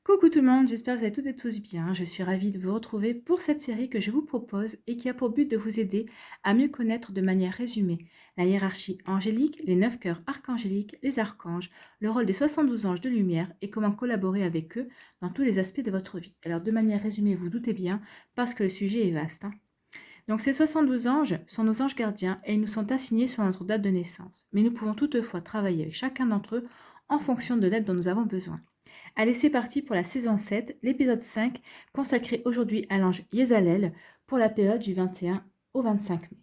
Coucou tout le monde, j'espère que vous allez toutes et tous bien. Je suis ravie de vous retrouver pour cette série que je vous propose et qui a pour but de vous aider à mieux connaître de manière résumée la hiérarchie angélique, les 9 cœurs archangéliques, les archanges, le rôle des 72 anges de lumière et comment collaborer avec eux dans tous les aspects de votre vie. Alors de manière résumée, vous doutez bien, parce que le sujet est vaste. Donc ces 72 anges sont nos anges gardiens et ils nous sont assignés sur notre date de naissance. Mais nous pouvons toutefois travailler avec chacun d'entre eux en fonction de l'aide dont nous avons besoin. Allez, c'est parti pour la saison 7, l'épisode 5, consacré aujourd'hui à l'ange Yézalel pour la période du 21 au 25 mai.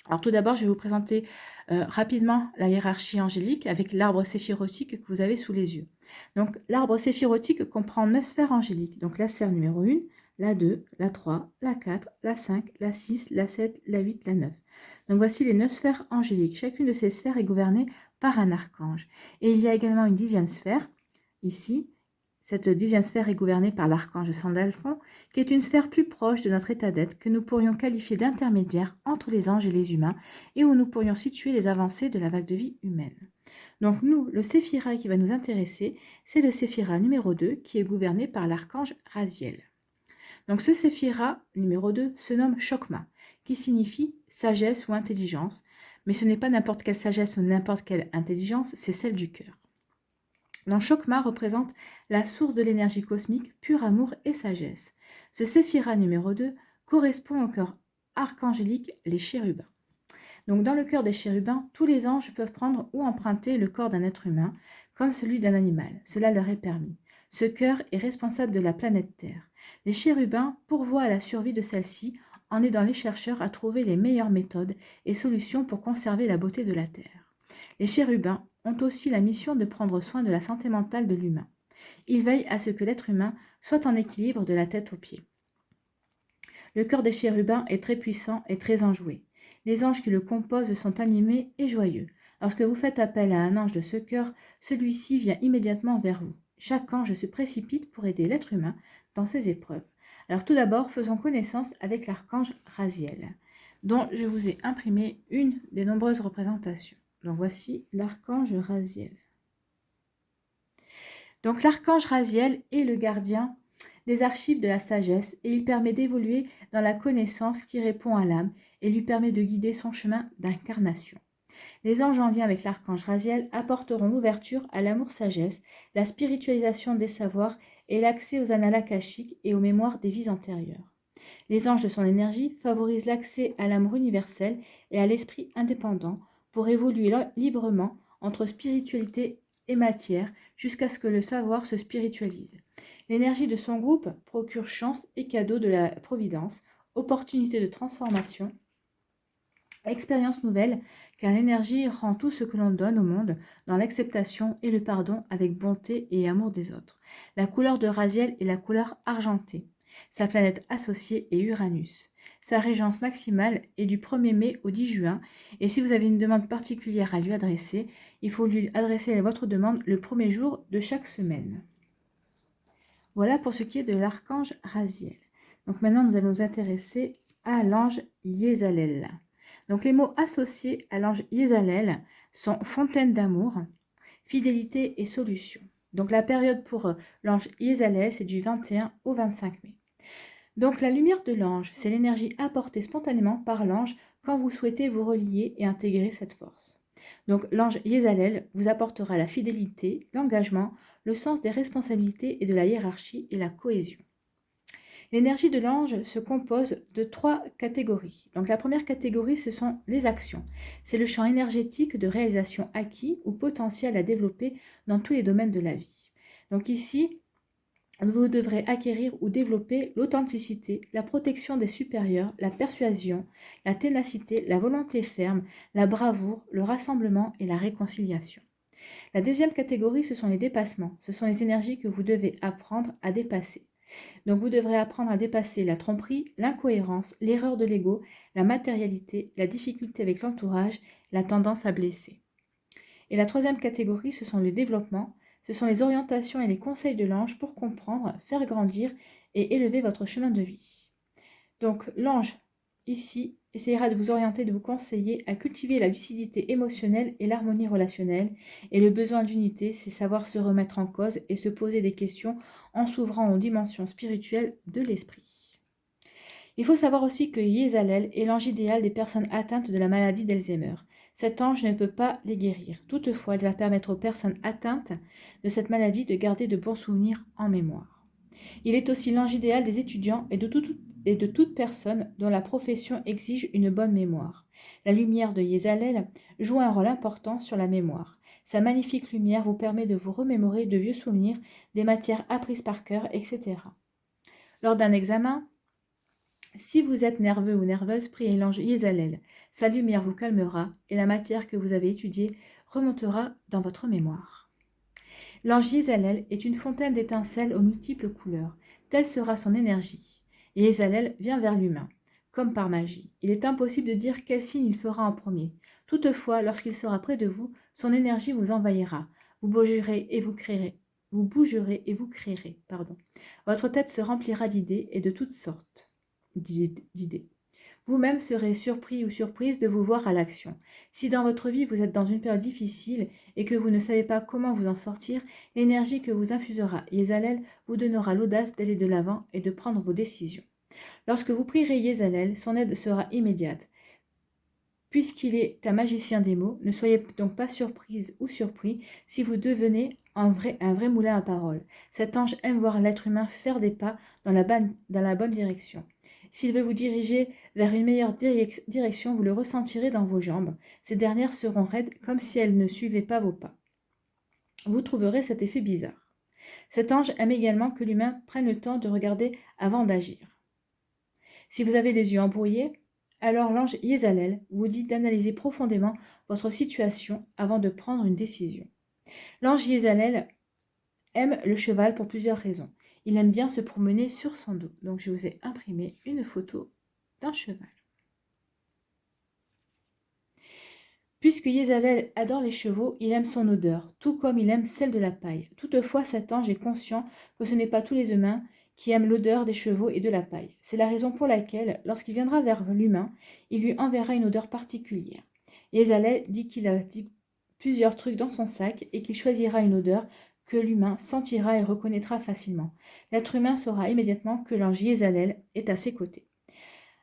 Alors tout d'abord, je vais vous présenter rapidement la hiérarchie angélique avec l'arbre séphirotique que vous avez sous les yeux. Donc l'arbre séphirotique comprend 9 sphères angéliques. Donc la sphère numéro 1, la 2, la 3, la 4, la 5, la 6, la 7, la 8, la 9. Donc voici les 9 sphères angéliques. Chacune de ces sphères est gouvernée par un archange. Et il y a également une 10e sphère, ici. Cette 10e sphère est gouvernée par l'archange Sandalphon, qui est une sphère plus proche de notre état d'être que nous pourrions qualifier d'intermédiaire entre les anges et les humains et où nous pourrions situer les avancées de la vague de vie humaine. Donc nous, le séphira qui va nous intéresser, c'est le séphira numéro 2 qui est gouverné par l'archange Raziel. Donc ce séphira numéro 2 se nomme Chokma, qui signifie sagesse ou intelligence, mais ce n'est pas n'importe quelle sagesse ou n'importe quelle intelligence, c'est celle du cœur. Donc Chokma représente la source de l'énergie cosmique, pur amour et sagesse. Ce séphira numéro 2 correspond au cœur archangélique, les chérubins. Donc dans le cœur des chérubins, tous les anges peuvent prendre ou emprunter le corps d'un être humain, comme celui d'un animal. Cela leur est permis. Ce cœur est responsable de la planète Terre. Les chérubins pourvoient à la survie de celle-ci en aidant les chercheurs à trouver les meilleures méthodes et solutions pour conserver la beauté de la Terre. Les chérubins ont aussi la mission de prendre soin de la santé mentale de l'humain. Ils veillent à ce que l'être humain soit en équilibre de la tête aux pieds. Le cœur des chérubins est très puissant et très enjoué. Les anges qui le composent sont animés et joyeux. Lorsque vous faites appel à un ange de ce cœur, celui-ci vient immédiatement vers vous. Chaque ange se précipite pour aider l'être humain dans ses épreuves. Alors tout d'abord, faisons connaissance avec l'archange Raziel, dont je vous ai imprimé une des nombreuses représentations. Donc voici l'archange Raziel. Donc l'archange Raziel est le gardien des archives de la sagesse et il permet d'évoluer dans la connaissance qui répond à l'âme et lui permet de guider son chemin d'incarnation. Les anges en lien avec l'archange Raziel apporteront l'ouverture à l'amour-sagesse, la spiritualisation des savoirs et l'accès aux annales akashiques et aux mémoires des vies antérieures. Les anges de son énergie favorisent l'accès à l'amour universel et à l'esprit indépendant pour évoluer librement entre spiritualité et matière jusqu'à ce que le savoir se spiritualise. L'énergie de son groupe procure chance et cadeaux de la providence, opportunités de transformation, expérience nouvelle, car l'énergie rend tout ce que l'on donne au monde dans l'acceptation et le pardon avec bonté et amour des autres. La couleur de Raziel est la couleur argentée. Sa planète associée est Uranus. Sa régence maximale est du 1er mai au 10 juin et si vous avez une demande particulière à lui adresser, il faut lui adresser votre demande le 1er jour de chaque semaine. Voilà pour ce qui est de l'archange Raziel. Donc maintenant, nous allons nous intéresser à l'ange Yézalel. Donc les mots associés à l'ange Yézalel sont fontaine d'amour, fidélité et solution. Donc la période pour l'ange Yézalel, c'est du 21 au 25 mai. Donc la lumière de l'ange, c'est l'énergie apportée spontanément par l'ange quand vous souhaitez vous relier et intégrer cette force. Donc l'ange Yézalel vous apportera la fidélité, l'engagement, le sens des responsabilités et de la hiérarchie et la cohésion. L'énergie de l'ange se compose de 3 catégories. Donc la première catégorie, ce sont les actions. C'est le champ énergétique de réalisation acquis ou potentiel à développer dans tous les domaines de la vie. Donc ici, vous devrez acquérir ou développer l'authenticité, la protection des supérieurs, la persuasion, la ténacité, la volonté ferme, la bravoure, le rassemblement et la réconciliation. La deuxième catégorie, ce sont les dépassements. Ce sont les énergies que vous devez apprendre à dépasser. Donc vous devrez apprendre à dépasser la tromperie, l'incohérence, l'erreur de l'ego, la matérialité, la difficulté avec l'entourage, la tendance à blesser. Et la troisième catégorie, ce sont le développement. Ce sont les orientations et les conseils de l'ange pour comprendre, faire grandir et élever votre chemin de vie. Donc l'ange ici, essayera de vous orienter, de vous conseiller à cultiver la lucidité émotionnelle et l'harmonie relationnelle. Et le besoin d'unité, c'est savoir se remettre en cause et se poser des questions en s'ouvrant aux dimensions spirituelles de l'esprit. Il faut savoir aussi que Yézalel est l'ange idéal des personnes atteintes de la maladie d'Alzheimer. Cet ange ne peut pas les guérir. Toutefois, il va permettre aux personnes atteintes de cette maladie de garder de bons souvenirs en mémoire. Il est aussi l'ange idéal des étudiants et de toute personne dont la profession exige une bonne mémoire. La lumière de Yézalel joue un rôle important sur la mémoire. Sa magnifique lumière vous permet de vous remémorer de vieux souvenirs, des matières apprises par cœur, etc. Lors d'un examen, si vous êtes nerveux ou nerveuse, priez l'ange Yézalel. Sa lumière vous calmera et la matière que vous avez étudiée remontera dans votre mémoire. L'ange Yézalel est une fontaine d'étincelles aux multiples couleurs. Telle sera son énergie. Et Yézalel vient vers l'humain, comme par magie. Il est impossible de dire quel signe il fera en premier. Toutefois, lorsqu'il sera près de vous, son énergie vous envahira. Vous bougerez et vous créerez. Vous bougerez et vous créerez. Votre tête se remplira d'idées et de toutes sortes d'idées. Vous-même serez surpris ou surprise de vous voir à l'action. Si dans votre vie vous êtes dans une période difficile et que vous ne savez pas comment vous en sortir, l'énergie que vous infusera Yézalel vous donnera l'audace d'aller de l'avant et de prendre vos décisions. Lorsque vous prierez Yézalel, son aide sera immédiate. Puisqu'il est un magicien des mots, ne soyez donc pas surprise ou surpris si vous devenez un vrai moulin à paroles. Cet ange aime voir l'être humain faire des pas dans la bonne direction. S'il veut vous diriger vers une meilleure direction, vous le ressentirez dans vos jambes. Ces dernières seront raides comme si elles ne suivaient pas vos pas. Vous trouverez cet effet bizarre. Cet ange aime également que l'humain prenne le temps de regarder avant d'agir. Si vous avez les yeux embrouillés, alors l'ange Yézalel vous dit d'analyser profondément votre situation avant de prendre une décision. L'ange Yézalel aime le cheval pour plusieurs raisons. Il aime bien se promener sur son dos. Donc je vous ai imprimé une photo d'un cheval. Puisque Yézalel adore les chevaux, il aime son odeur, tout comme il aime celle de la paille. Toutefois, cet ange est conscient que ce n'est pas tous les humains qui aiment l'odeur des chevaux et de la paille. C'est la raison pour laquelle, lorsqu'il viendra vers l'humain, il lui enverra une odeur particulière. Yézalel dit qu'il a plusieurs trucs dans son sac et qu'il choisira une odeur que l'humain sentira et reconnaîtra facilement. L'être humain saura immédiatement que l'ange Yézalel est à ses côtés.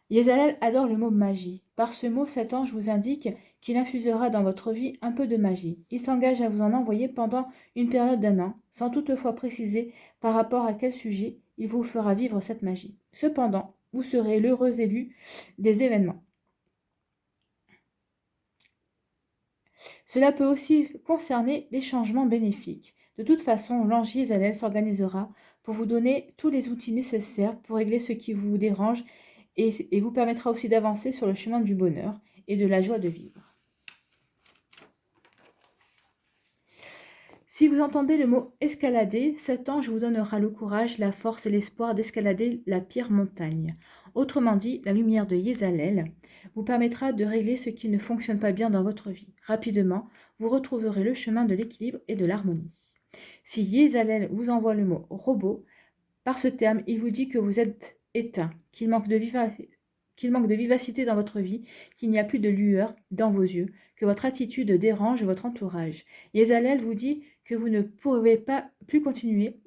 Yézalel adore le mot magie. Par ce mot, cet ange vous indique qu'il infusera dans votre vie un peu de magie. Il s'engage à vous en envoyer pendant une période d'1 an, sans toutefois préciser par rapport à quel sujet il vous fera vivre cette magie. Cependant, vous serez l'heureux élu des événements. Cela peut aussi concerner des changements bénéfiques. De toute façon, l'ange Yézalel s'organisera pour vous donner tous les outils nécessaires pour régler ce qui vous dérange et vous permettra aussi d'avancer sur le chemin du bonheur et de la joie de vivre. Si vous entendez le mot escalader, cet ange vous donnera le courage, la force et l'espoir d'escalader la pire montagne. Autrement dit, la lumière de Yézalel vous permettra de régler ce qui ne fonctionne pas bien dans votre vie. Rapidement, vous retrouverez le chemin de l'équilibre et de l'harmonie. Si Yézalel vous envoie le mot robot, par ce terme, il vous dit que vous êtes éteint, qu'il manque de vivacité dans votre vie, qu'il n'y a plus de lueur dans vos yeux, que votre attitude dérange votre entourage. Yézalel vous dit que vous ne pouvez pas plus continuer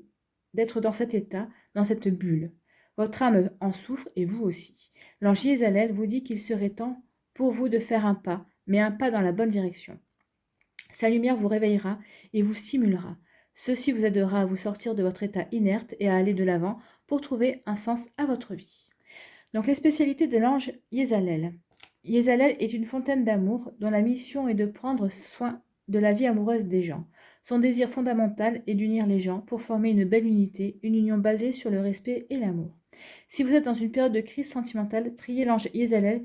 d'être dans cet état, dans cette bulle. Votre âme en souffre et vous aussi. L'ange Yézalel vous dit qu'il serait temps pour vous de faire un pas, mais un pas dans la bonne direction. Sa lumière vous réveillera et vous stimulera. Ceci vous aidera à vous sortir de votre état inerte et à aller de l'avant pour trouver un sens à votre vie. Donc les spécialités de l'ange Yézalel. Yézalel est une fontaine d'amour dont la mission est de prendre soin de la vie amoureuse des gens. Son désir fondamental est d'unir les gens pour former une belle unité, une union basée sur le respect et l'amour. Si vous êtes dans une période de crise sentimentale, priez l'ange Yézalel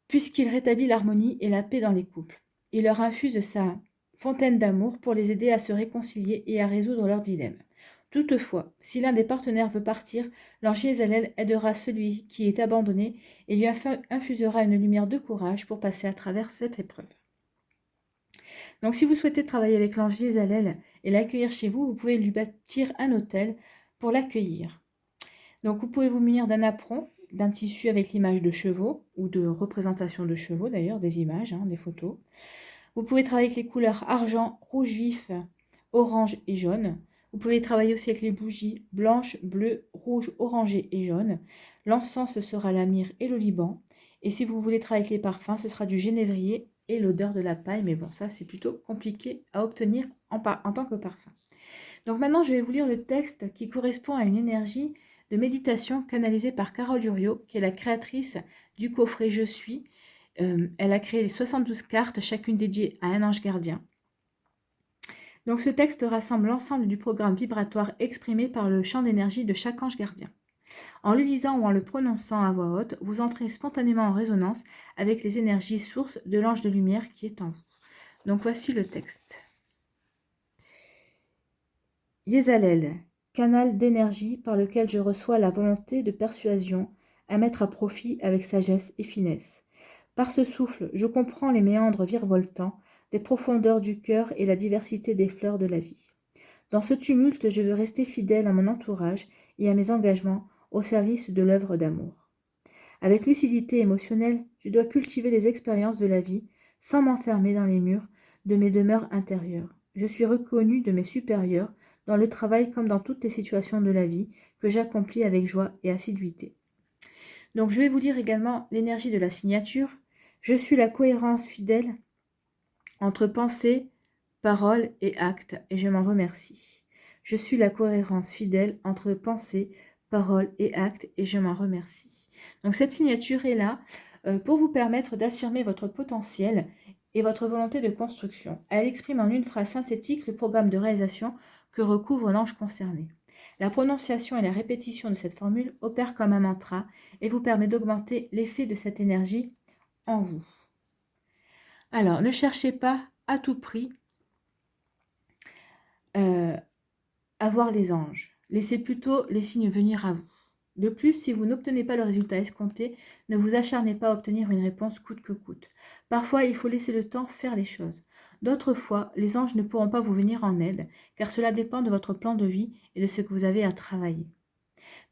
puisqu'il rétablit l'harmonie et la paix dans les couples. Il leur infuse sa fontaine d'amour pour les aider à se réconcilier et à résoudre leurs dilemmes. Toutefois, si l'un des partenaires veut partir, l'ange Yézalel aidera celui qui est abandonné et lui infusera une lumière de courage pour passer à travers cette épreuve. Donc si vous souhaitez travailler avec l'ange Yézalel et l'accueillir chez vous, vous pouvez lui bâtir un hôtel pour l'accueillir. Donc vous pouvez vous munir d'un apron d'un tissu avec l'image de chevaux ou de représentation de chevaux d'ailleurs, des images, des photos. Vous pouvez travailler avec les couleurs argent, rouge vif, orange et jaune. Vous pouvez travailler aussi avec les bougies blanches, bleues, rouges, orangées et jaunes. L'encens, ce sera la myrrhe et l'oliban. Et si vous voulez travailler avec les parfums, ce sera du génévrier et l'odeur de la paille. Mais bon, ça, c'est plutôt compliqué à obtenir en tant que parfum. Donc maintenant, je vais vous lire le texte qui correspond à une énergie de méditation canalisée par Carole Uriot, qui est la créatrice du coffret Je suis. Elle a créé les 72 cartes, chacune dédiée à un ange gardien. Donc ce texte rassemble l'ensemble du programme vibratoire exprimé par le champ d'énergie de chaque ange gardien. En le lisant ou en le prononçant à voix haute, vous entrez spontanément en résonance avec les énergies sources de l'ange de lumière qui est en vous. Donc voici le texte. Yézalel, canal d'énergie par lequel je reçois la volonté de persuasion à mettre à profit avec sagesse et finesse. Par ce souffle, je comprends les méandres virevoltants des profondeurs du cœur et la diversité des fleurs de la vie. Dans ce tumulte, je veux rester fidèle à mon entourage et à mes engagements au service de l'œuvre d'amour. Avec lucidité émotionnelle, je dois cultiver les expériences de la vie sans m'enfermer dans les murs de mes demeures intérieures. Je suis reconnu de mes supérieurs dans le travail comme dans toutes les situations de la vie que j'accomplis avec joie et assiduité. Donc je vais vous lire également l'énergie de la signature. Je suis la cohérence fidèle entre pensée, parole et acte, et je m'en remercie. Je suis la cohérence fidèle entre pensée, parole et acte, et je m'en remercie. Donc cette signature est là pour vous permettre d'affirmer votre potentiel et votre volonté de construction. Elle exprime en une phrase synthétique le programme de réalisation que recouvre l'ange concerné. La prononciation et la répétition de cette formule opèrent comme un mantra et vous permet d'augmenter l'effet de cette énergie en vous. Alors, ne cherchez pas à tout prix à voir les anges. Laissez plutôt les signes venir à vous. De plus, si vous n'obtenez pas le résultat escompté, ne vous acharnez pas à obtenir une réponse coûte que coûte. Parfois, il faut laisser le temps faire les choses. D'autres fois, les anges ne pourront pas vous venir en aide, car cela dépend de votre plan de vie et de ce que vous avez à travailler.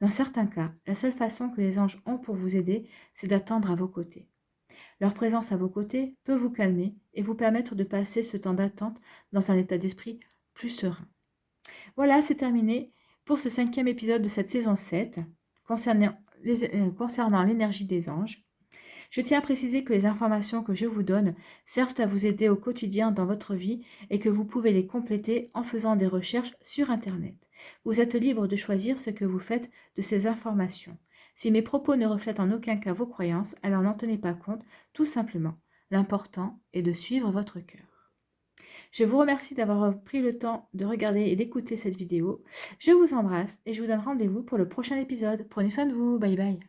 Dans certains cas, la seule façon que les anges ont pour vous aider, c'est d'attendre à vos côtés. Leur présence à vos côtés peut vous calmer et vous permettre de passer ce temps d'attente dans un état d'esprit plus serein. Voilà, c'est terminé pour ce 5e épisode de cette saison 7 concernant l'énergie des anges. Je tiens à préciser que les informations que je vous donne servent à vous aider au quotidien dans votre vie et que vous pouvez les compléter en faisant des recherches sur Internet. Vous êtes libre de choisir ce que vous faites de ces informations. Si mes propos ne reflètent en aucun cas vos croyances, alors n'en tenez pas compte, tout simplement. L'important est de suivre votre cœur. Je vous remercie d'avoir pris le temps de regarder et d'écouter cette vidéo. Je vous embrasse et je vous donne rendez-vous pour le prochain épisode. Prenez soin de vous. Bye bye.